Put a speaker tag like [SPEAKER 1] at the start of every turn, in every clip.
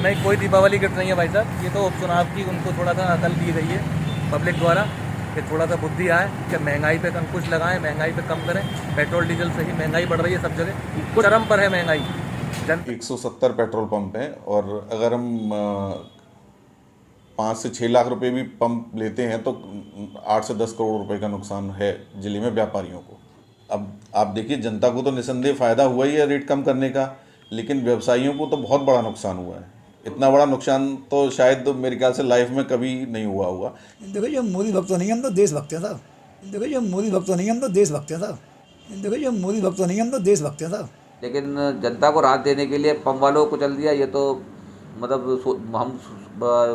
[SPEAKER 1] नहीं, कोई दीपावली गिफ्ट नहीं है भाई साहब। ये तो उपचुनाव की उनको थोड़ा सा अकल दी गई है पब्लिक द्वारा कि थोड़ा सा बुद्धि आए कि महंगाई पे अंकुश लगाएं, महंगाई पे कम करें। पेट्रोल डीजल से ही महंगाई बढ़ रही है सब जगह, चरम पर है महंगाई।
[SPEAKER 2] 170 पेट्रोल पंप हैं और अगर हम 5 से 6 लाख रुपए भी पंप लेते हैं तो 8 से 10 करोड़ रुपए का नुकसान है जिले में व्यापारियों को। अब आप देखिए, जनता को तो निसंदेह फ़ायदा हुआ ही है रेट कम करने का, लेकिन व्यवसायियों को तो बहुत बड़ा नुकसान हुआ है। इतना बड़ा नुकसान तो शायद मेरे ख्याल से लाइफ में कभी नहीं हुआ होगा।
[SPEAKER 3] देखो जो मोदी भक्त तो नहीं, हम तो देशभक्त हैं साहब। देखो जो मोदी भक्त तो नहीं, हम तो देशभक्त हैं साहब। देखो जो मोदी भक्त तो नहीं, हम तो देशभक्त हैं साहब।
[SPEAKER 4] लेकिन जनता को राहत देने के लिए पंप वालों को चल दिया, ये तो मतलब हम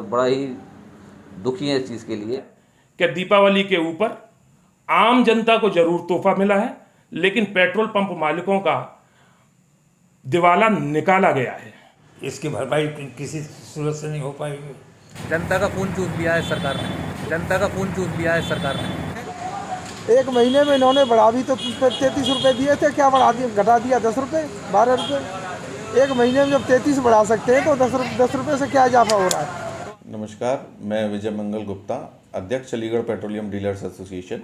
[SPEAKER 4] बड़ा ही दुखी हैं इस चीज़ के लिए।
[SPEAKER 5] कि दीपावली के ऊपर आम जनता को जरूर तोहफा मिला है, लेकिन पेट्रोल पंप मालिकों का दिवाला निकाला गया है।
[SPEAKER 6] इसकी भरपाई किसी सूरत से नहीं हो पाएगी।
[SPEAKER 1] जनता का खून चूस लिया है सरकार ने, जनता का खून चूस लिया है सरकार ने।
[SPEAKER 7] एक महीने में इन्होंने बढ़ा भी तो 33 रुपये दिए थे, क्या बढ़ा दिया, घटा दिया 10 रुपये 12 रुपये। एक महीने में जब 33 बढ़ा सकते हैं तो 10 रुपये से क्या इजाफा हो रहा है।
[SPEAKER 2] नमस्कार, मैं विजय मंगल गुप्ता, अध्यक्ष अलीगढ़ पेट्रोलियम डीलर्स एसोसिएशन।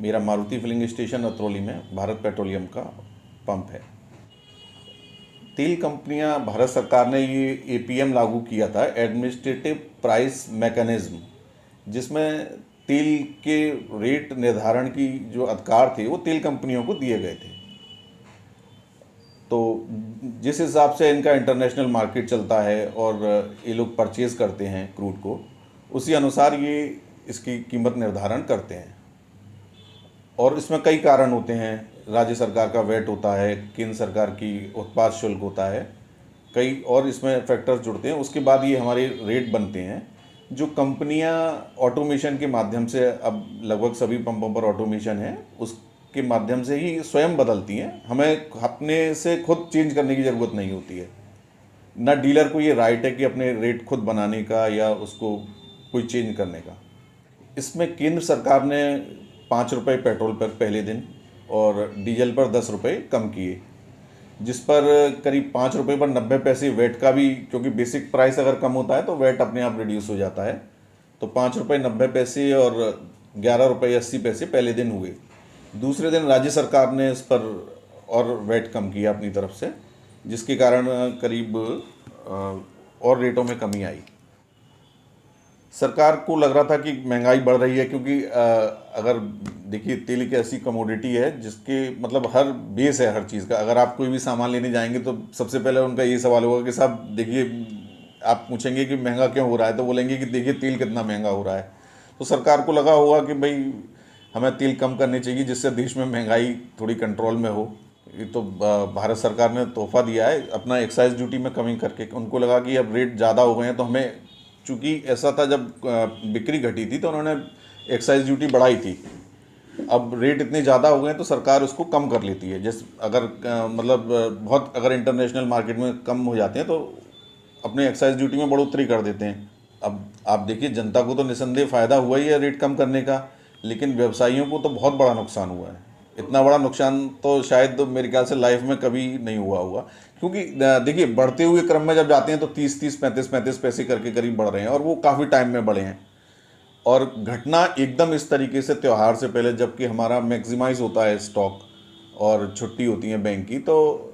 [SPEAKER 2] मेरा मारुति फिलिंग स्टेशन अतरौली में भारत पेट्रोलियम का पंप है। तेल कंपनियां, भारत सरकार ने ये एपीएम लागू किया था, एडमिनिस्ट्रेटिव प्राइस मैकेनिज्म, जिसमें तेल के रेट निर्धारण की जो अधिकार थे वो तेल कंपनियों को दिए गए थे। तो जिस हिसाब से इनका इंटरनेशनल मार्केट चलता है और ये लोग परचेज़ करते हैं क्रूड को, उसी अनुसार ये इसकी कीमत निर्धारण करते हैं। और इसमें कई कारण होते हैं, राज्य सरकार का वेट होता है, केंद्र सरकार की उत्पाद शुल्क होता है, कई और इसमें फैक्टर्स जुड़ते हैं। उसके बाद ये हमारे रेट बनते हैं। जो कंपनियां ऑटोमेशन के माध्यम से, अब लगभग सभी पंपों पर ऑटोमेशन है, उसके माध्यम से ही स्वयं बदलती हैं। हमें अपने से खुद चेंज करने की ज़रूरत नहीं होती है। ना डीलर को ये राइट है कि अपने रेट खुद बनाने का या उसको कोई चेंज करने का। इसमें केंद्र सरकार ने 5 रुपये पेट्रोल पर पहले दिन और डीजल पर 10 रुपये कम किए, जिस पर करीब 5 रुपये पर 90 पैसे वेट का भी, क्योंकि बेसिक प्राइस अगर कम होता है तो वेट अपने आप रिड्यूस हो जाता है। तो 5 रुपये 90 पैसे और 11 रुपये 80 पैसे पहले दिन हुए। दूसरे दिन राज्य सरकार ने इस पर और वेट कम किया अपनी तरफ से, जिसके कारण करीब और रेटों में कमी आई। सरकार को लग रहा था कि महंगाई बढ़ रही है, क्योंकि अगर देखिए, तेल एक ऐसी कमोडिटी है जिसके मतलब हर बेस है हर चीज़ का। अगर आप कोई भी सामान लेने जाएंगे तो सबसे पहले उनका ये सवाल होगा कि साहब देखिए, आप पूछेंगे कि महंगा क्यों हो रहा है, तो बोलेंगे कि देखिए तेल कितना महंगा हो रहा है। तो सरकार को लगा होगा कि भाई हमें तेल कम करनी चाहिए, जिससे देश में महंगाई थोड़ी कंट्रोल में हो। ये तो भारत सरकार ने तोहफा दिया है अपना एक्साइज ड्यूटी में कमी करके। उनको लगा कि अब रेट ज़्यादा हो गए हैं, तो हमें, चूँकि ऐसा था जब बिक्री घटी थी तो उन्होंने एक्साइज ड्यूटी बढ़ाई थी। अब रेट इतने ज़्यादा हो गए तो सरकार उसको कम कर लेती है। जैसे अगर मतलब बहुत अगर इंटरनेशनल मार्केट में कम हो जाते हैं तो अपने एक्साइज ड्यूटी में बढ़ोतरी कर देते हैं। अब आप देखिए, जनता को तो निसंदेह फ़ायदा हुआ ही है रेट कम करने का, लेकिन व्यवसायियों को तो बहुत बड़ा नुकसान हुआ है। इतना बड़ा नुकसान तो शायद मेरे ख्याल से लाइफ में कभी नहीं हुआ होगा। क्योंकि देखिए, बढ़ते हुए क्रम में जब जाते हैं तो 30-30, 35-35 पैसे करके करीब बढ़ रहे हैं, और वो काफ़ी टाइम में बढ़े हैं। और घटना एकदम इस तरीके से त्यौहार से पहले, जबकि हमारा मैक्सिमाइज होता है स्टॉक और छुट्टी होती है बैंक की, तो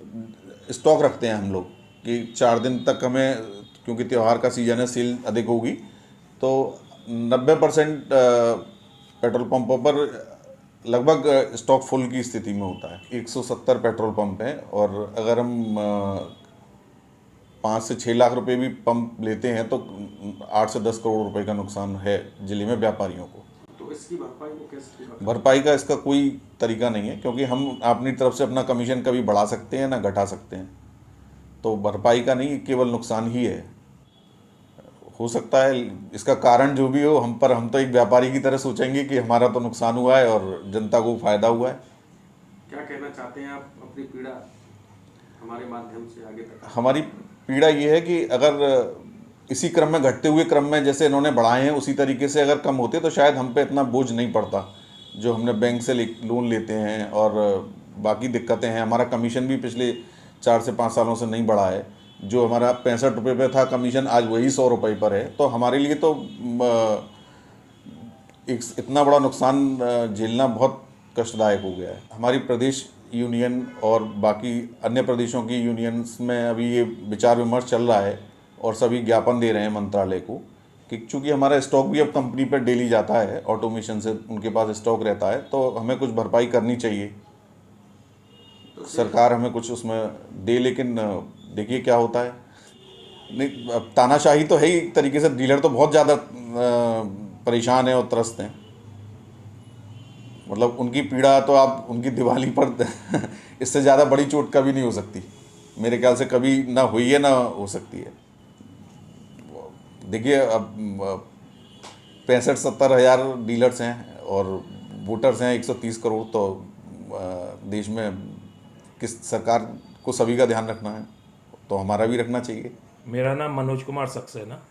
[SPEAKER 2] स्टॉक रखते हैं हम लोग कि 4 दिन तक हमें, क्योंकि त्यौहार का सीज़न है, सेल अधिक होगी। तो 90% पेट्रोल पंपों पर लगभग स्टॉक फुल की स्थिति में होता है। 170 पेट्रोल पंप हैं और अगर हम 5 से 6 लाख रुपए भी पंप लेते हैं तो 8 से 10 करोड़ रुपए का नुकसान है जिले में व्यापारियों को।
[SPEAKER 8] तो इसकी भरपाई को कैसे?
[SPEAKER 2] भरपाई का इसका कोई तरीका नहीं है, क्योंकि हम अपनी तरफ से अपना कमीशन कभी बढ़ा सकते हैं ना घटा सकते हैं। तो भरपाई का नहीं, केवल नुकसान ही है। हो सकता है इसका कारण जो भी हो, हम तो एक व्यापारी की तरह सोचेंगे कि हमारा तो नुकसान हुआ है और जनता को फ़ायदा हुआ है।
[SPEAKER 8] क्या कहना चाहते हैं आप अपनी पीड़ा हमारे माध्यम से आगे तक?
[SPEAKER 2] हमारी पीड़ा ये है कि अगर इसी क्रम में, घटते हुए क्रम में जैसे इन्होंने बढ़ाए हैं, उसी तरीके से अगर कम होते तो शायद हम पे इतना बोझ नहीं पड़ता। जो हमने बैंक से लोन लेते हैं और बाकी दिक्कतें हैं, हमारा कमीशन भी पिछले 4 से 5 सालों से नहीं बढ़ा है। जो हमारा 65 रुपये पे था कमीशन, आज वही 100 रुपये पर है। तो हमारे लिए तो एक इतना बड़ा नुकसान झेलना बहुत कष्टदायक हो गया है। हमारी प्रदेश यूनियन और बाकी अन्य प्रदेशों की यूनियंस में अभी ये विचार विमर्श चल रहा है और सभी ज्ञापन दे रहे हैं मंत्रालय को कि चूँकि हमारा स्टॉक भी अब कंपनी पर डेली जाता है, ऑटोमेशन से उनके पास स्टॉक रहता है, तो हमें कुछ भरपाई करनी चाहिए। सरकार हमें कुछ उसमें दे, लेकिन देखिए क्या होता है। नहीं, अब तानाशाही तो है ही एक तरीके से। डीलर तो बहुत ज़्यादा परेशान है और त्रस्त हैं। मतलब उनकी पीड़ा तो आप उनकी दिवाली पर इससे ज़्यादा बड़ी चोट कभी नहीं हो सकती, मेरे ख्याल से कभी ना हुई है ना हो सकती है। देखिए अब 65-70 हज़ार डीलर्स हैं और वोटर्स हैं 130 करोड़, तो देश में किस सरकार को सभी का ध्यान रखना है, तो हमारा भी रखना चाहिए।
[SPEAKER 5] मेरा नाम मनोज कुमार सक्सेना,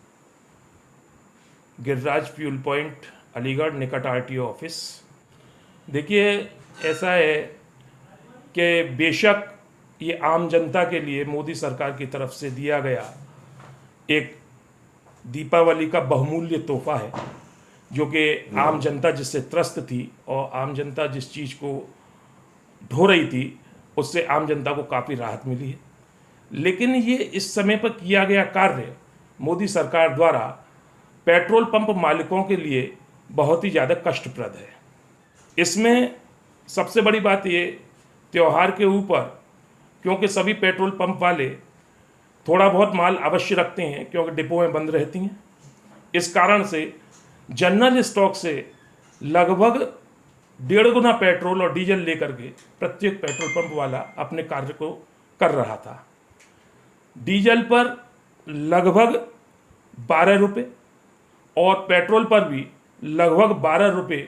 [SPEAKER 5] गिरिराज फ्यूल पॉइंट अलीगढ़ निकट RTO ऑफिस। देखिए ऐसा है कि बेशक ये आम जनता के लिए मोदी सरकार की तरफ से दिया गया एक दीपावली का बहुमूल्य तोहफा है, जो कि आम जनता जिससे त्रस्त थी और आम जनता जिस चीज़ को ढो रही थी उससे आम जनता को काफ़ी राहत मिली है। लेकिन ये इस समय पर किया गया कार्य मोदी सरकार द्वारा पेट्रोल पंप मालिकों के लिए बहुत ही ज़्यादा कष्टप्रद है। इसमें सबसे बड़ी बात ये, त्यौहार के ऊपर क्योंकि सभी पेट्रोल पंप वाले थोड़ा बहुत माल अवश्य रखते हैं क्योंकि डिपो में बंद रहती हैं, इस कारण से जनरल स्टॉक से लगभग 1.5 गुना पेट्रोल और डीजल लेकर के प्रत्येक पेट्रोल पंप वाला अपने कार्य को कर रहा था। डीजल पर लगभग 12 रुपये और पेट्रोल पर भी लगभग 12 रुपये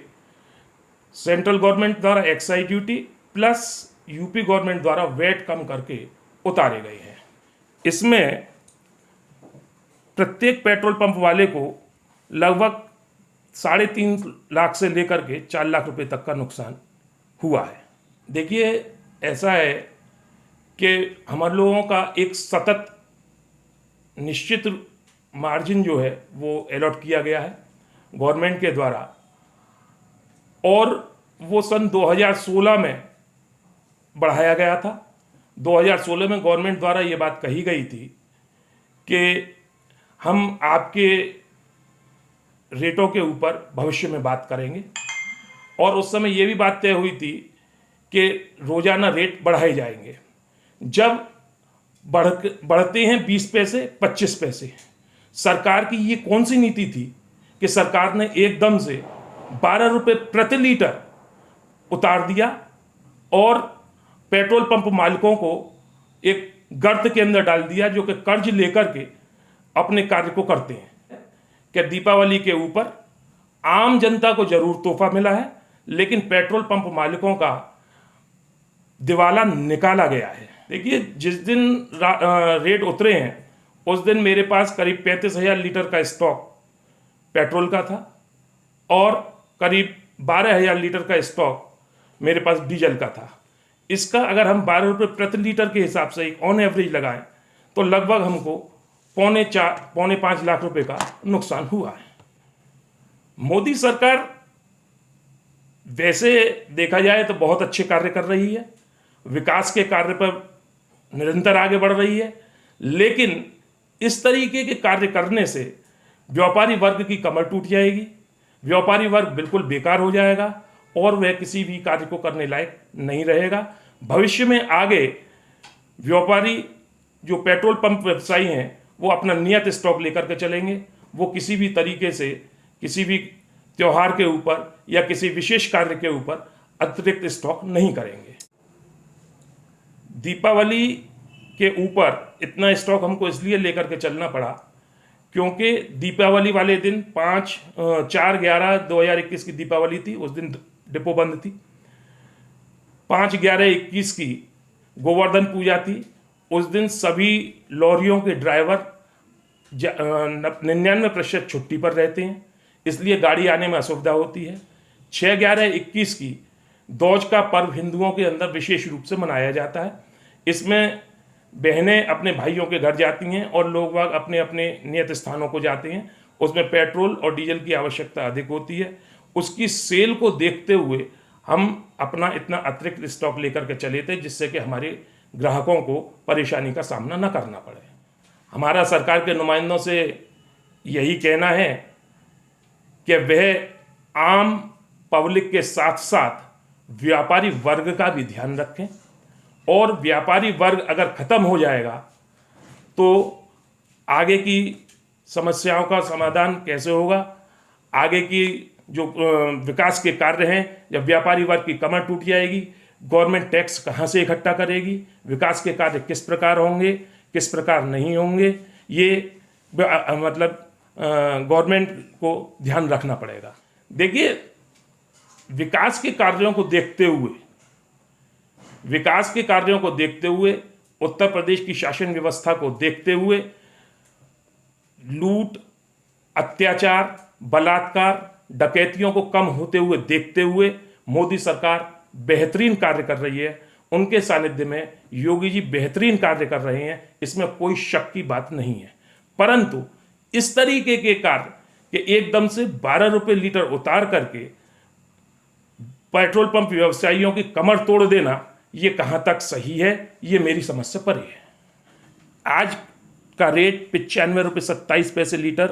[SPEAKER 5] सेंट्रल गवर्नमेंट द्वारा excise duty plus UP government द्वारा वेट कम करके उतारे गए हैं। इसमें प्रत्येक पेट्रोल पंप वाले को लगभग 3.5 लाख से लेकर के 4 लाख रुपए तक का नुकसान हुआ है। देखिए ऐसा है कि हमारे लोगों का एक सतत निश्चित मार्जिन जो है वो अलॉट किया गया है गवर्नमेंट के द्वारा, और वो सन 2016 में बढ़ाया गया था। 2016 में गवर्नमेंट द्वारा ये बात कही गई थी कि हम आपके रेटों के ऊपर भविष्य में बात करेंगे, और उस समय ये भी बात तय हुई थी कि रोज़ाना रेट बढ़ाए जाएंगे। जब बढ़ते हैं 20 पैसे 25 पैसे, सरकार की ये कौन सी नीति थी कि सरकार ने एकदम से 12 रुपये प्रति लीटर उतार दिया और पेट्रोल पंप मालिकों को एक गर्त के अंदर डाल दिया, जो कि कर्ज लेकर के अपने कार्य को करते हैं। कि दीपावली के ऊपर आम जनता को जरूर तोहफा मिला है, लेकिन पेट्रोल पंप मालिकों का दिवाला निकाला गया है। देखिए जिस दिन रेट उतरे हैं उस दिन मेरे पास करीब 35,000 लीटर का स्टॉक पेट्रोल का था और करीब 12,000 लीटर का स्टॉक मेरे पास डीजल का था। इसका अगर हम 12 रुपये प्रति लीटर के हिसाब से एक ऑन एवरेज लगाएं तो लगभग हमको 4.5 लाख रुपए का नुकसान हुआ है। मोदी सरकार वैसे देखा जाए तो बहुत अच्छे कार्य कर रही है, विकास के कार्य पर निरंतर आगे बढ़ रही है, लेकिन इस तरीके के कार्य करने से व्यापारी वर्ग की कमर टूट जाएगी, व्यापारी वर्ग बिल्कुल बेकार हो जाएगा और वह किसी भी कार्य को करने लायक नहीं रहेगा। भविष्य में आगे व्यापारी जो पेट्रोल पंप व्यवसायी हैं वो अपना नियत स्टॉक लेकर के चलेंगे, वो किसी भी तरीके से किसी भी त्यौहार के ऊपर या किसी विशेष कार्य के ऊपर अतिरिक्त स्टॉक नहीं करेंगे। दीपावली के ऊपर इतना स्टॉक हमको इसलिए लेकर के चलना पड़ा क्योंकि दीपावली वाले दिन 4/11/2021 की दीपावली थी, उस दिन डिपो बंद थी। 5/11/21 की गोवर्धन पूजा थी, उस दिन सभी लॉरियों के ड्राइवर 99% छुट्टी पर रहते हैं, इसलिए गाड़ी आने में असुविधा होती है। 6/11/21 की दौज का पर्व हिंदुओं के अंदर विशेष रूप से मनाया जाता है। इसमें बहनें अपने भाइयों के घर जाती हैं और लोग बाग अपने अपने नियत स्थानों को जाते हैं। उसमें पेट्रोल और डीजल की आवश्यकता अधिक होती है। उसकी सेल को देखते हुए हम अपना इतना अतिरिक्त स्टॉक लेकर के चले थे, जिससे कि हमारे ग्राहकों को परेशानी का सामना न करना पड़े। हमारा सरकार के नुमाइंदों से यही कहना है कि वह आम पब्लिक के साथ साथ व्यापारी वर्ग का भी ध्यान रखें, और व्यापारी वर्ग अगर ख़त्म हो जाएगा तो आगे की समस्याओं का समाधान कैसे होगा, आगे की जो विकास के कार्य हैं, जब व्यापारी वर्ग की कमर टूट जाएगी, गवर्नमेंट टैक्स कहाँ से इकट्ठा करेगी, विकास के कार्य किस प्रकार होंगे, किस प्रकार नहीं होंगे, ये मतलब गवर्नमेंट को ध्यान रखना पड़ेगा। देखिए, विकास के कार्यों को देखते हुए उत्तर प्रदेश की शासन व्यवस्था को देखते हुए, लूट, अत्याचार, बलात्कार, डकैतियों को कम होते हुए देखते हुए मोदी सरकार बेहतरीन कार्य कर रही है। उनके सानिध्य में योगी जी बेहतरीन कार्य कर रहे हैं, इसमें कोई शक की बात नहीं है। परंतु इस तरीके के कार्य कि एकदम से 12 रुपये लीटर उतार करके पेट्रोल पंप व्यवसायियों की कमर तोड़ देना, ये कहाँ तक सही है, ये मेरी समझ से परे है। आज का रेट 95 रुपये 27 पैसे लीटर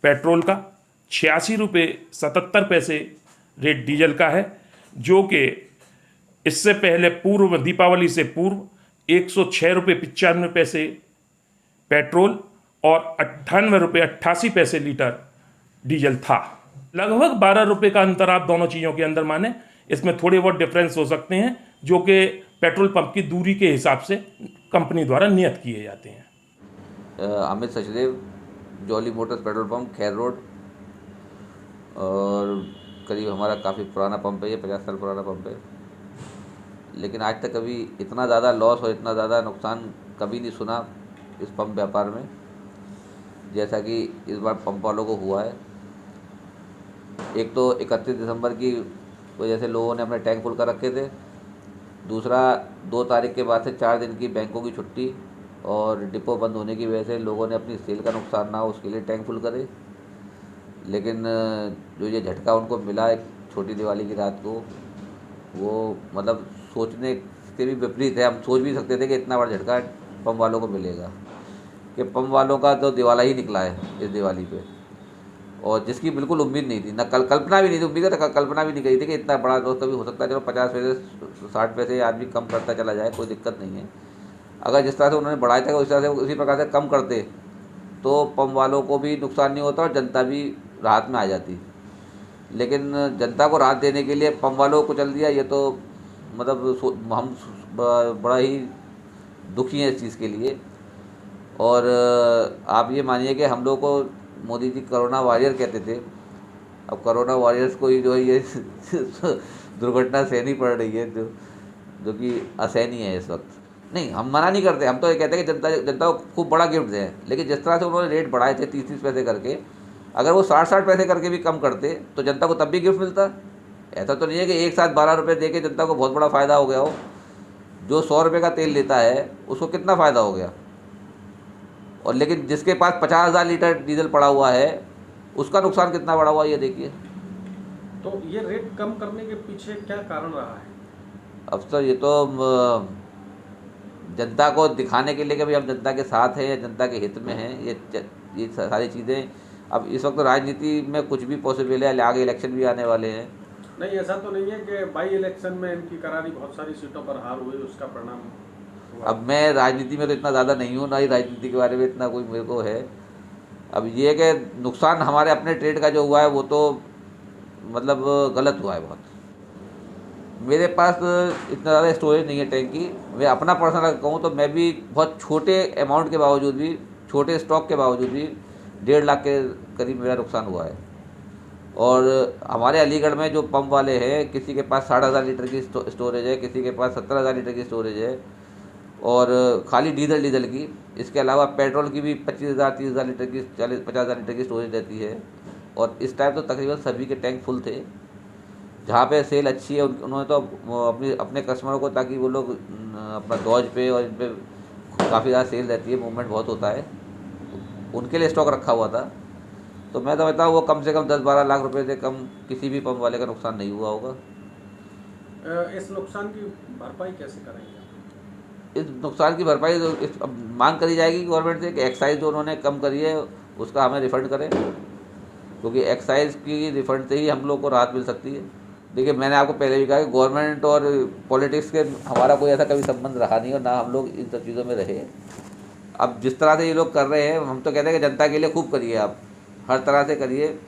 [SPEAKER 5] पेट्रोल का, 86 रुपये 77 पैसे रेट डीजल का है, जो कि इससे पहले पूर्व दीपावली से पूर्व 106 रुपये 95 पैसे पेट्रोल और 98 रुपये 88 पैसे लीटर डीजल था। लगभग 12 रुपये का अंतर आप दोनों चीज़ों के अंदर माने। इसमें थोड़े बहुत डिफरेंस हो सकते हैं, जो कि पेट्रोल पंप की दूरी के हिसाब से कंपनी द्वारा नियत किए जाते हैं।
[SPEAKER 4] Amit Sachdev, jolly Motors petrol pump, खैर रोड, और करीब हमारा काफ़ी पुराना पंप है, ये 50 साल पुराना पंप है। लेकिन आज तक कभी इतना ज़्यादा लॉस और इतना ज़्यादा नुकसान कभी नहीं सुना इस पंप व्यापार में, जैसा कि इस बार पंप वालों को हुआ है। एक तो 31 दिसंबर की वजह से लोगों ने अपने टैंक फुल कर रखे थे, दूसरा 2 तारीख के बाद से 4 दिन की बैंकों की छुट्टी और डिपो बंद होने की वजह से लोगों ने अपनी सेल का नुकसान ना हो उसके लिए टैंक फुल करे। लेकिन जो ये झटका उनको मिला एक छोटी दिवाली की रात को, वो मतलब सोचने के भी विपरीत है। हम सोच भी सकते थे कि इतना बड़ा झटका पंप वालों को मिलेगा, कि पंप वालों का तो दिवाला ही निकला है इस दिवाली पे, और जिसकी बिल्कुल उम्मीद नहीं थी, ना कल्पना भी नहीं थी, उम्मीद का कल्पना भी नहीं करी थी कि इतना बड़ा लॉस कभी हो सकता है। चलो 50 पैसे 60 पैसे आदमी कम करता चला जाए, कोई दिक्कत नहीं है। अगर जिस तरह से उन्होंने बढ़ाया था उस तरह से उसी प्रकार से कम करते तो पंप वालों को भी नुकसान नहीं होता और जनता भी राहत में आ जाती। लेकिन जनता को राहत देने के लिए पंप वालों को चल दिया, ये तो मतलब हम बड़ा ही दुखी हैं इस चीज़ के लिए। और आप ये मानिए कि हम लोग को मोदी जी कोरोना वॉरियर कहते थे, अब कोरोना वॉरियर्स को ही जो है ये दुर्घटना सहनी पड़ रही है, जो कि असहनीय है इस वक्त। नहीं, हम मना नहीं करते, हम तो ये कहते हैं कि जनता को खूब बड़ा गिफ्ट दें। लेकिन जिस तरह से उन्होंने रेट बढ़ाए थे 30-30 पैसे करके, अगर वो 60-60 पैसे करके भी कम करते तो जनता को तब भी गिफ्ट मिलता। ऐसा तो नहीं है कि एक साथ 12 रुपये दे के जनता को बहुत बड़ा फ़ायदा हो गया हो। जो 100 रुपये का तेल लेता है उसको कितना फ़ायदा हो गया, और लेकिन जिसके पास 50,000 लीटर डीजल पड़ा हुआ है उसका नुकसान कितना बड़ा हुआ, ये देखिए।
[SPEAKER 8] तो ये रेट कम करने के पीछे क्या कारण रहा है?
[SPEAKER 4] अब सर ये तो जनता को दिखाने के लिए कि भाई हम जनता के साथ हैं या जनता के हित में हैं, ये सारी चीज़ें। अब इस वक्त राजनीति में कुछ भी पॉसिबल है, आगे इलेक्शन भी आने वाले हैं।
[SPEAKER 8] नहीं, ऐसा तो नहीं है कि बाई इलेक्शन में इनकी करारी बहुत सारी सीटों पर हार हुई, उसका परिणाम हुआ?
[SPEAKER 4] अब मैं राजनीति में तो इतना ज़्यादा नहीं हूँ, ना ही राजनीति के बारे में इतना कोई मेरे को है। अब ये है कि नुकसान हमारे अपने ट्रेड का जो हुआ है वो तो मतलब गलत हुआ है बहुत। मेरे पास इतना ज़्यादा स्टोरेज नहीं है टैंक की। मैं अपना पर्सनल कहूँ तो मैं भी बहुत छोटे अमाउंट के बावजूद भी, छोटे स्टॉक के बावजूद भी 1.5 लाख के करीब मेरा नुकसान हुआ है। और हमारे अलीगढ़ में जो पंप वाले हैं, किसी के पास 60,000 लीटर की स्टोरेज है, किसी के पास 70,000 लीटर की स्टोरेज है, और खाली डीजल की। इसके अलावा पेट्रोल की भी 25,000 30,000 लीटर की 50,000 लीटर की स्टोरेज रहती है। और इस टाइम तो तकरीबन सभी के टैंक फुल थे। जहाँ पे सेल अच्छी है उन्होंने तो अपने कस्टमरों को, ताकि वो लोग अपना डॉज पे और इन पे काफ़ी ज़्यादा सेल रहती है, मूवमेंट बहुत होता है, उनके लिए स्टॉक रखा हुआ था। तो मैं समझता हूँ वो कम से कम 10-12 लाख रुपए से कम किसी भी पंप वाले का नुकसान नहीं हुआ होगा।
[SPEAKER 8] इस नुकसान की भरपाई कैसे करेंगे?
[SPEAKER 4] इस नुकसान की भरपाई तो अब मांग करी जाएगी गवर्नमेंट से कि एक्साइज जो उन्होंने कम करी है उसका हमें रिफ़ंड करें, क्योंकि एक्साइज की रिफ़ंड से ही हम लोग को राहत मिल सकती है। देखिए, मैंने आपको पहले भी कहा कि गवर्नमेंट और पॉलिटिक्स के हमारा कोई ऐसा कभी संबंध रहा नहीं और ना हम लोग इन सब चीज़ों में रहे। अब जिस तरह से ये लोग कर रहे हैं, हम तो कहते हैं कि जनता के लिए खूब करिए, आप हर तरह से करिए,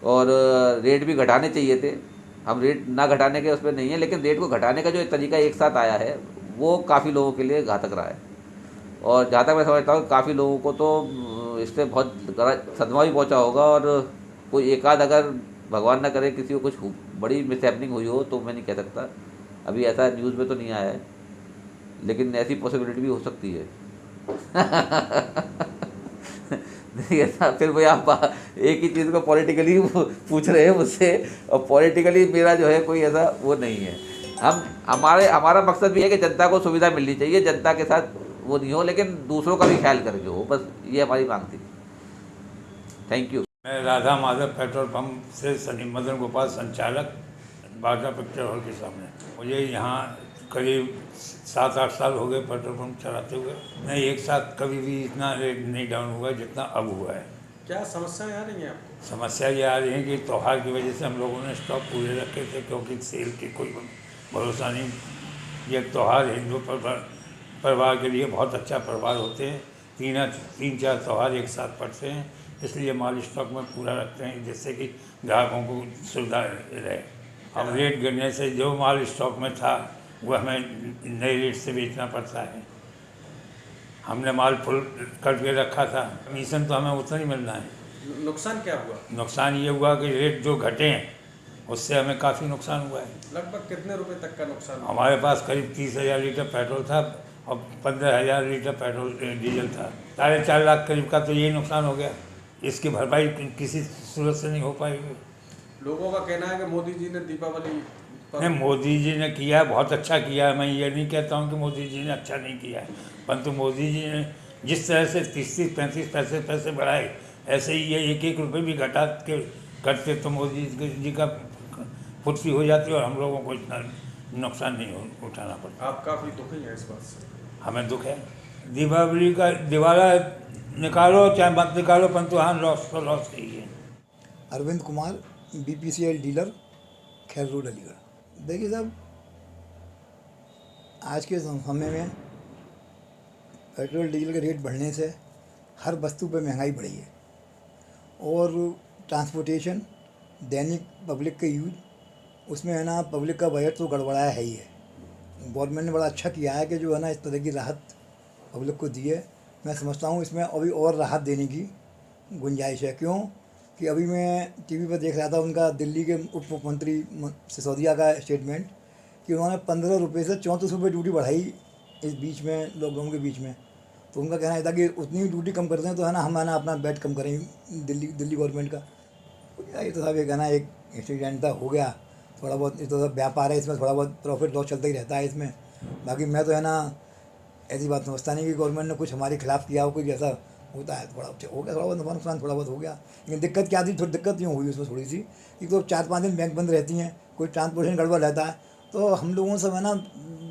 [SPEAKER 4] और रेट भी घटाने चाहिए थे। हम रेट ना घटाने के उस पर नहीं है, लेकिन रेट को घटाने का जो एक तरीका एक साथ आया है वो काफ़ी लोगों के लिए घातक रहा है। और जहाँ तक मैं समझता हूँ काफ़ी लोगों को तो इससे बहुत सदमा भी पहुँचा होगा, और कोई एक आध अगर भगवान ना करे किसी को कुछ बड़ी मिसहैपनिंग हुई हो तो मैं नहीं कह सकता, अभी ऐसा न्यूज़ में तो नहीं आया है, लेकिन ऐसी पॉसिबिलिटी भी हो सकती है। देखिए ना, फिर भाई आप एक ही चीज़ को पॉलिटिकली पूछ रहे हैं मुझसे, और पॉलिटिकली मेरा जो है कोई ऐसा वो नहीं है। हमारा मकसद भी है कि जनता को सुविधा मिलनी चाहिए, जनता के साथ वो नहीं हो, लेकिन दूसरों का भी ख्याल करके हो, बस ये हमारी मांग थी। Thank you.
[SPEAKER 6] मैं राधा माधव पेट्रोल पंप से सनी मदन गोपाल संचालक, बाटा पिक्चर हॉल के सामने। मुझे यहाँ करीब 7-8 साल हो गए पेट्रोल पंप चलाते हुए। नहीं, एक साथ कभी भी इतना रेट नहीं डाउन हुआ जितना अब हुआ है।
[SPEAKER 8] क्या समस्याएं आ रही हैं आपको?
[SPEAKER 6] समस्या ये आ रही है कि त्यौहार की वजह से हम लोगों ने स्टॉक पूरे रखे थे, क्योंकि सेल के कोई भरोसा नहीं। ये त्यौहार हिंदू परिवार के लिए बहुत अच्छा परिवार होते हैं, 3-4 त्यौहार एक साथ पड़ते हैं, इसलिए माल स्टॉक में पूरा रखते हैं जिससे कि ग्राहकों को सुविधा रहे। अब रेट गिरने से जो माल स्टॉक में था वो हमें नए रेट से बेचना पड़ता है। हमने माल फुल करके रखा था, कमीशन तो हमें उतना ही मिलना है।
[SPEAKER 8] नुकसान क्या हुआ?
[SPEAKER 6] नुकसान ये हुआ कि रेट जो घटे हैं उससे हमें काफ़ी नुकसान हुआ है।
[SPEAKER 8] लगभग कितने रुपए तक का नुकसान हुआ?
[SPEAKER 6] हमारे पास करीब 30,000 लीटर पेट्रोल था और 15,000 लीटर पेट्रोल डीजल था। 4.5 लाख करीब का तो यही नुकसान हो गया। इसकी भरपाई किसी सूरत से नहीं हो पाएगी।
[SPEAKER 8] लोगों का कहना है कि मोदी जी ने दीपावली
[SPEAKER 6] नहीं, मोदी जी ने किया, बहुत अच्छा किया है। मैं ये नहीं कहता हूँ कि मोदी जी ने अच्छा नहीं किया है, परंतु मोदी जी ने जिस तरह से 30-35 पैसे बढ़ाए, ऐसे ही ये 1-1 रुपये भी घटा के करते तो मोदी जी का पूर्ति हो जाती और हम लोगों को इतना नुकसान नहीं उठाना पड़ता।
[SPEAKER 8] आप काफ़ी दुखी हैं इस बात से?
[SPEAKER 6] हमें दुख है। दीपावली का दिवाला निकालो चाहे मत निकालो, परंतु हाँ, लॉस तो लॉस ही है।
[SPEAKER 3] अरविंद कुमार, BPCL डीलर, खैर रोड, अलीगढ़। देखिए साहब, आज के समय में पेट्रोल डीजल के रेट बढ़ने से हर वस्तु पर महंगाई बढ़ी है, और ट्रांसपोर्टेशन, दैनिक पब्लिक के यूज, उसमें है ना पब्लिक का बजट तो गड़बड़ाया है ही है। गवर्नमेंट ने बड़ा अच्छा किया है कि जो है ना इस तरह की राहत पब्लिक को दी है। मैं समझता हूँ इसमें अभी और राहत देने की गुंजाइश है। क्यों कि अभी मैं टीवी पर देख रहा था उनका दिल्ली के उप मुख्यमंत्री सिसोदिया का स्टेटमेंट कि उन्होंने 15 रुपये से 34 रुपये ड्यूटी बढ़ाई इस बीच में, लॉकडाउन के बीच में। तो उनका कहना था कि उतनी ड्यूटी कम करते हैं तो है ना हम है ना अपना बेड कम करें दिल्ली गवर्नमेंट का। ये तो साहब एक है ना एक एक्सीडेंट था, हो गया, थोड़ा बहुत ये तो व्यापार है, इसमें थोड़ा बहुत प्रॉफिट लॉस चलता ही रहता है इसमें। बाकी मैं तो है ना ऐसी बात समझता नहीं कि गवर्नमेंट ने कुछ हमारे खिलाफ किया हो, कुछ ऐसा होता है। थोड़ा हो गया, थोड़ा बहुत नुकसान थोड़ा बहुत हो गया, लेकिन दिक्कत क्या थी, थोड़ी दिक्कत यूँ हुई उसमें थोड़ी सी। एक तो 4-5 दिन बैंक बंद रहती हैं, कोई ट्रांसपोर्टेशन गड़बड़ रहता है, तो हम लोगों से है ना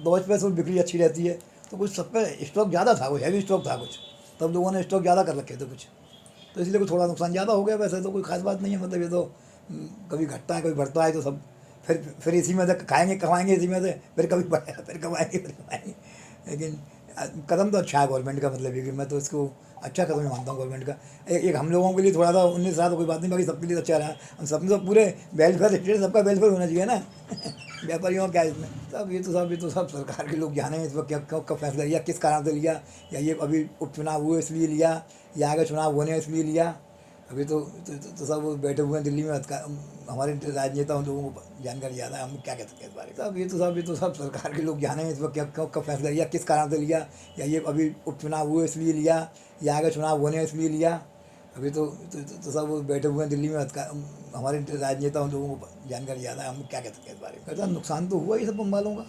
[SPEAKER 3] 2 पैसे बिक्री अच्छी रहती है, तो कुछ सब पे स्टॉक ज़्यादा था, कुछ हैवी स्टॉक था कुछ, तब लोगों ने स्टॉक ज़्यादा कर रखे थे कुछ, तो इसलिए कुछ थोड़ा नुकसान ज़्यादा हो गया। वैसे तो कोई खास बात नहीं है, मतलब ये तो कभी घटता है कभी बढ़ता है, तो सब फिर इसी में से खाएंगे कमाएंगे, इसी में से फिर कभी बढ़ेगा फिर कमाएंगे। लेकिन कदम तो अच्छा है गवर्नमेंट का, मतलब ये कि मैं तो इसको अच्छा कदम मानता हूँ गवर्नमेंट का। एक हम लोगों के लिए थोड़ा सा 19 साल तो कोई बात नहीं, बाकी सबके लिए अच्छा रहा। हम सब तो पूरे वेलफेयर स्टेट, सबका वेलफेयर होना चाहिए ना। व्यापारियों का क्या इसमें सब, ये तो सब सरकार के लोग जाने इस वक्त क्या कब फैसला लिया, किस कारण से लिया, या ये अभी उपचुनाव हुए इसलिए लिया, या आगे चुनाव होने इसलिए लिया। अभी तो सब बैठे हुए हैं दिल्ली में, हमारे राजनेताओं लोगों को जानकारी ज़्यादा है, हम क्या कह सकते हैं इस बारे में। सब ये तो सब सरकार के लोग जाने इस वक्त क्या कब फैसला लिया, किस कारण से लिया, या ये अभी उपचुनाव हुए इसलिए लिया, या आगे चुनाव होने इसलिए लिया। अभी तो सब बैठे हुए हैं दिल्ली में, हमारे राजनेताओं लोगों को जानकारी ज़्यादा है, हम क्या कह सकते हैं इस बारे में। नुकसान तो हुआ ही सब पंप वालों का,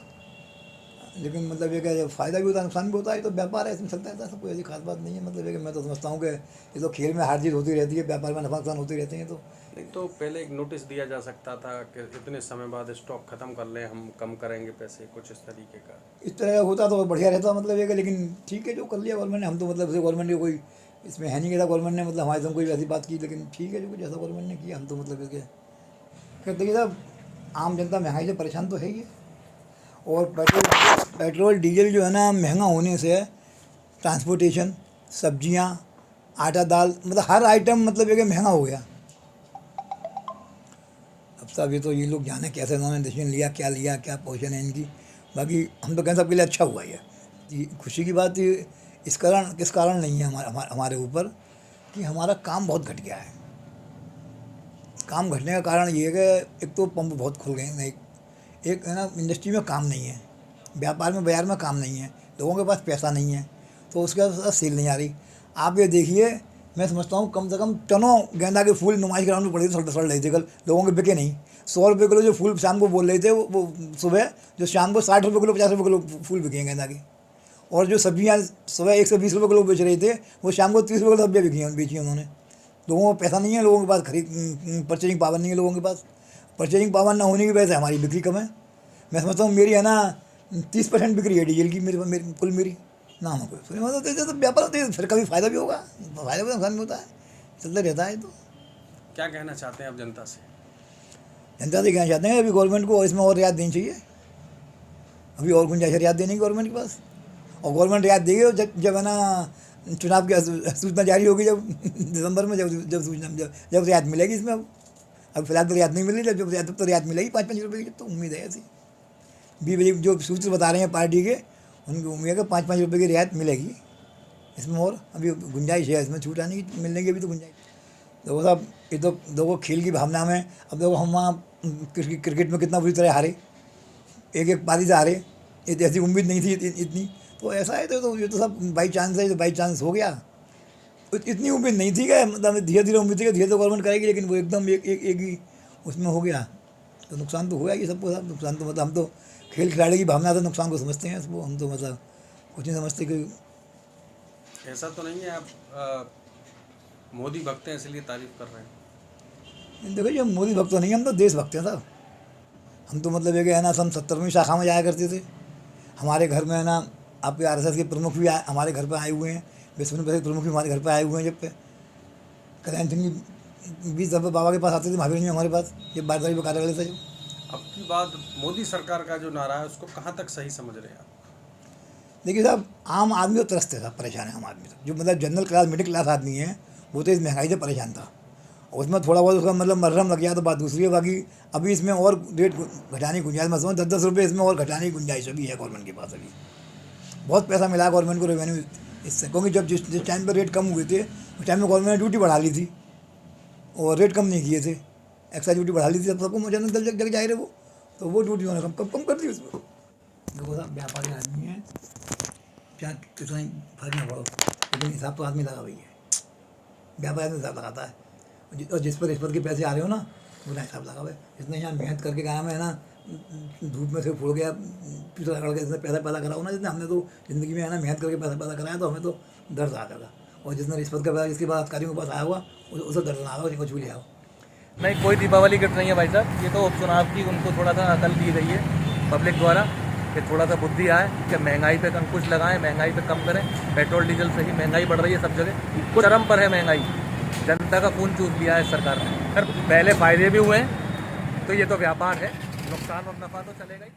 [SPEAKER 3] लेकिन मतलब ये कि फ़ायदा भी होता है नुकसान भी होता है, ये तो व्यापार है, इसमें चलता रहता है, सब कोई ऐसी खास बात नहीं है। मतलब ये कि मैं तो समझता हूँ कि ये तो खेल में हार जीत होती रहती है, व्यापार में नफा नुकसान होते रहते हैं। तो
[SPEAKER 8] नहीं तो पहले एक नोटिस दिया जा सकता था कि इतने समय बाद स्टॉक खत्म कर लें, हम कम करेंगे पैसे, कुछ इस तरीके का।
[SPEAKER 3] इस तरह का होता तो बढ़िया रहता, मतलब ये कि लेकिन ठीक है जो कर लिया गवर्नमेंट ने। हम तो मतलब गवर्नमेंट ने कोई इसमें है नहीं कि गवर्नमेंट ने मतलब हमारे साथ कोई ऐसी बात की, लेकिन ठीक है जो कुछ ऐसा गवर्नमेंट ने किया, हम तो मतलब इसके खैर देखिए साहब, आम जनता महंगाई से परेशान तो है ही है। और पेट्रोल डीजल जो है ना महंगा होने से ट्रांसपोर्टेशन, सब्जियां, आटा दाल, मतलब हर आइटम मतलब ये कि महंगा हो गया। अब साहब ये तो ये लोग जाने कैसे इन्होंने डिसीजन लिया, क्या पोजीशन है इनकी। बाकी हम तो कहें सबके लिए अच्छा हुआ ये खुशी की बात ये किस कारण नहीं है हमारे ऊपर कि हमारा काम बहुत घट गया है। काम घटने का कारण ये है कि एक तो पंप बहुत खुल गए हैं, एक है ना इंडस्ट्री में काम नहीं है, व्यापार में बाज़ार में काम नहीं है, लोगों के पास पैसा नहीं है, तो उसके बाद सेल नहीं आ रही। आप ये देखिए, मैं समझता हूँ कम से कम टनों गेंदा के फूल नुमाइश ग्राउंड में पड़े थे, सड़ रहे थे कल, लोगों के बिके नहीं। 100 रुपये किलो जो फूल शाम को बोल रहे थे वो सुबह जो शाम को 60 रुपये किलो 50 रुपये किलो फूल बिके हैं गेंदा के। और जो सब्जियाँ सुबह 120 रुपये किलो बेच रहे थे वो शाम को 30 रुपये किलो सब्जियाँ बेची उन्होंने। लोगों को पैसा नहीं है, लोगों के पास परचेजिंग पावर नहीं है, लोगों के पास परचेजिंग पावर ना होने की वजह से हमारी बिक्री कम है। मैं समझता हूँ मेरी है ना 30% बिक्री है डीजल की, मेरी कुल मेरी ना हो कोई मतलब तो व्यापार होते हैं, फिर कभी फ़ायदा भी होगा, फ़ायदा भी नुकसान भी होता है, चलता रहता है। तो
[SPEAKER 8] क्या कहना चाहते हैं आप जनता से?
[SPEAKER 3] जनता से कहना चाहते हैं अभी गवर्नमेंट को इसमें और रियायत देनी चाहिए, अभी और गुंजाइश रियायत देने की गवर्नमेंट के पास। और गवर्नमेंट रियायत देगी जब है ना चुनाव की सूचना जारी होगी, जब दिसंबर में जब रियायत मिलेगी इसमें। अब फिलहाल तो रियायत नहीं मिली, जब तो रियायत मिलेगी 5-5 रुपये की, तो उम्मीद है ऐसी। 20 बजे जो सूत्र बता रहे हैं पार्टी के, उनकी उम्मीद है कि 5-5 रुपये की रियायत मिलेगी इसमें, और अभी गुंजाइश है इसमें, छूट आने की मिलने की अभी तो गुंजाइश। देखो साहब, ये तो देखो खेल की भावना में, अब देखो हम वहाँ क्रिकेट में कितना बुरी तरह हारे, एक पारी से हारे, ऐसी उम्मीद नहीं थी इतनी। तो ऐसा है तो ये तो सब बाई चांस है, तो बाई चांस हो गया। इतनी उम्मीद नहीं थी कि मतलब धीरे धीरे उम्मीद थी कि धीरे तो गवर्नमेंट करेगी, लेकिन वो एकदम एक ही उसमें हो गया, तो नुकसान तो हुआ ही सबको साहब। नुकसान तो मतलब हम तो खेल खिलाड़ी की भावना से नुकसान को समझते हैं, इसको हम तो मतलब कुछ नहीं समझते कि
[SPEAKER 8] ऐसा तो नहीं है आप मोदी भक्त हैं इसलिए तारीफ कर रहे हैं?
[SPEAKER 3] देखो जी, हम मोदी भक्त तो नहीं, हम तो देशभक्त हैं साहब। हम तो मतलब ये कि है ना हम 70वीं शाखा में जाया करते थे। हमारे घर में है ना आपके RSS के प्रमुख भी हमारे घर पर आए हुए हैं, विश्व प्रमुख भी हमारे घर पर आए हुए हैं। जब पे कल्याण सिंह जी 20 दफ़े बाबा के पास आते थे, महावीर जी हमारे पास, ये बारदारी में कार्यालय था। जो
[SPEAKER 8] अब की बात मोदी सरकार का जो नारा है उसको कहाँ तक सही समझ रहे हैं आप?
[SPEAKER 3] देखिए साहब, आम आदमी तो त्रस्त है साहब, परेशान है आम आदमी तो। जो मतलब जनरल क्लास मिडिल क्लास आदमी है वो तो इस महंगाई से परेशान था, और उसमें थोड़ा बहुत उसका मतलब मर्रम लग गया तो बात दूसरी है। बाकी अभी इसमें और रेट घटाने की गुंजाइश, मैं समझ 10-10 रुपये इसमें और घटाने की गुंजाइश अभी है गवर्नमेंट के पास। अभी बहुत पैसा मिला गवर्नमेंट को रेवेन्यू इससे, क्योंकि जब जिस टाइम पर रेट कम हुए थे उस टाइम में गवर्नमेंट ने ड्यूटी बढ़ा ली थी और रेट कम नहीं किए थे, एक्स्ट्रा ड्यूटी बढ़ा ली थी, सबको मुझे जग जाए रहे वो, तो वो ड्यूटी उन्होंने कम कर दी उसमें। देखो साहब, व्यापारी आदमी है, क्या कितना ही फर्क ना पड़ो, लेकिन हिसाब तो आदमी लगा हुई है, व्यापारी आदमी हिसाब लगाता है। और जिस पर रिश्वत के पैसे आ रहे हो ना, पूरा हिसाब लगा हुआ है। इसने यहाँ मेहनत करके गाया में है ना, धूप में से फूल गया, पीछे रगड़ के इसने पैसा पैदा करा हो ना, जिसने हमने तो ज़िंदगी में है ना मेहनत करके पैसा पैदा कराया, तो हमें तो दर्द आता था। और जिसने रिश्वत का पैसा जिसके बाद अधिकारियों के पास आया हुआ उसे दर्द ना आया, उनको छू लिया हो।
[SPEAKER 1] नहीं, कोई दीपावली गिफ्ट नहीं है भाई साहब, ये तो उपचुनाव की उनको थोड़ा सा अकल दी गई है पब्लिक द्वारा, कि थोड़ा सा बुद्धि आए कि महंगाई पे अंकुश लगाएं, महंगाई पे कम करें। पेट्रोल डीजल से ही महंगाई बढ़ रही है सब जगह, चरम पर है महंगाई, जनता का खून चूस लिया है सरकार ने। सर पहले फ़ायदे भी हुए हैं, तो ये तो व्यापार है, नुकसान और नफ़ा तो चलेगा ही।